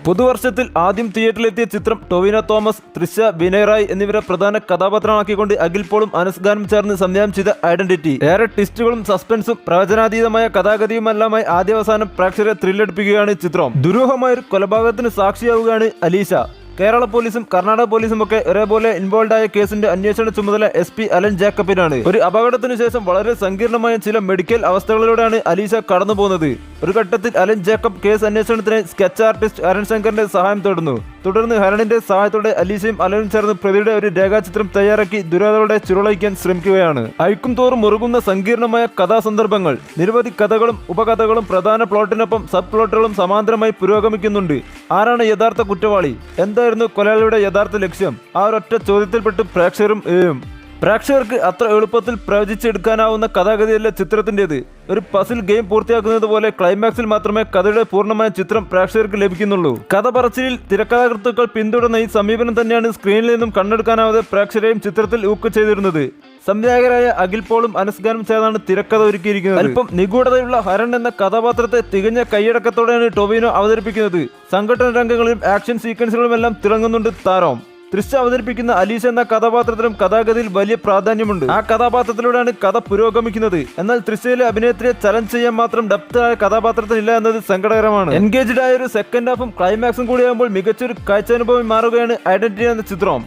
പുതുവർഷത്തിൽ ആദ്യം തിയേറ്ററിലെത്തിയ ചിത്രം ടൊവിനോ തോമസ്, തൃഷ, വിനയ് റായ് എന്നിവരെ പ്രധാന കഥാപാത്രമാക്കിക്കൊണ്ട് അഖിൽ പോളും അനസ് ഖാനും ചേർന്ന് സംവിധാനം ചെയ്ത ഐഡന്റിറ്റി ഏറെ ട്വിസ്റ്റുകളും സസ്പെൻസും പ്രവചനാതീതമായ കഥാഗതിയുമെല്ലാമായി ആദ്യാവസാനം പ്രേക്ഷകരെ ത്രില്ലടിപ്പിക്കുകയാണ് ചിത്രം. ദുരൂഹമായൊരു കൊലപാതകത്തിന് സാക്ഷിയാവുകയാണ് അലീഷ. കേരള പോലീസും കർണാടക പോലീസും ഒക്കെ ഒരേപോലെ ഇൻവോൾവ് ആയ കേസിന്റെ അന്വേഷണ ചുമതല SP അലൻ ജേക്കബിനാണ്. ഒരു അപകടത്തിനു ശേഷം വളരെ സങ്കീർണമായ ചില മെഡിക്കൽ അവസ്ഥകളിലൂടെയാണ് അലീഷ കടന്നു പോകുന്നത്. ഒരു ഘട്ടത്തിൽ അലൻ ജേക്കബ് കേസ് അന്വേഷണത്തിന് സ്കെച്ച് ആർട്ടിസ്റ്റ് ഹരൺ ശങ്കറിന്റെ സഹായം തേടുന്നു. തുടർന്ന് ഹരണിന്റെ സഹായത്തോടെ അലീഷയും അലനും ചേർന്ന് പ്രതിയുടെ ഒരു രേഖാചിത്രം തയ്യാറാക്കി ദുരൂഹതകളുടെ ചുരുളയിക്കാൻ ശ്രമിക്കുകയാണ്. അയക്കും തോറും മുറുകുന്ന സങ്കീർണമായ കഥാസന്ദർഭങ്ങൾ, നിരവധി കഥകളും ഉപകഥകളും പ്രധാന പ്ലോട്ടിനൊപ്പം സബ് പ്ലോട്ടുകളും സമാന്തരമായി പുരോഗമിക്കുന്നുണ്ട്. ആരാണ് യഥാർത്ഥ കുറ്റവാളി? എന്തായിരുന്നു കൊലയാളിയുടെ യഥാർത്ഥ ലക്ഷ്യം? ആ ഒരൊറ്റ ചോദ്യത്തിൽപ്പെട്ട് പ്രേക്ഷകർക്ക് അത്ര എളുപ്പത്തിൽ പ്രവചിച്ചെടുക്കാനാവുന്ന കഥാഗതിയല്ല ചിത്രത്തിൻ്റെത്. ഒരു പസിൽ ഗെയിം പൂർത്തിയാക്കുന്നത് പോലെ ക്ലൈമാക്സിൽ മാത്രമേ കഥയുടെ പൂർണ്ണമായ ചിത്രം പ്രേക്ഷകർക്ക് ലഭിക്കുന്നുള്ളൂ. കഥ പറച്ചിലിൽ തിരക്കഥാകൃത്തുക്കൾ പിന്തുടർന്ന ഈ സമീപനം തന്നെയാണ് സ്ക്രീനിൽ നിന്നും കണ്ണെടുക്കാനാവാതെ പ്രേക്ഷകരെയും ചിത്രത്തിൽ ഊക്ക് ചെയ്തിരുന്നത്. സംവിധായകരായ അഖിൽ പോളും അനസ് ഖാനും ചേർന്നാണ് തിരക്കഥ ഒരുക്കിയിരിക്കുന്നത്. അല്പം നിഗൂഢതയുള്ള ഹരൺ എന്ന കഥാപാത്രത്തെ തികഞ്ഞ കൈയടക്കത്തോടെയാണ് ടൊവിനോ അവതരിപ്പിക്കുന്നത്. സംഘടന രംഗങ്ങളിലും ആക്ഷൻ സീക്വൻസുകളുമെല്ലാം തിളങ്ങുന്നുണ്ട് താരം. തൃഷ അവതരിപ്പിക്കുന്ന അലീഷ എന്ന കഥാപാത്രത്തിനും കഥാഗതിയിൽ വലിയ പ്രാധാന്യമുണ്ട്. ആ കഥാപാത്രത്തിലൂടെയാണ് കഥ പുരോഗമിക്കുന്നത്. എന്നാൽ തൃശയിലെ അഭിനയത്തിനെ ചലഞ്ച് ചെയ്യാൻ മാത്രം ഡെപ്ത് ആയ കഥാപാത്രത്തിനില്ല എന്നത് സങ്കടകരമാണ്. എൻഗേജ്ഡ് ആയ ഒരു സെക്കൻഡ് ഹാഫും ക്ലൈമാക്സും കൂടിയാകുമ്പോൾ മികച്ചൊരു കാഴ്ചാനുഭവം മാറുകയാണ് ഐഡന്റിറ്റി എന്ന ചിത്രം.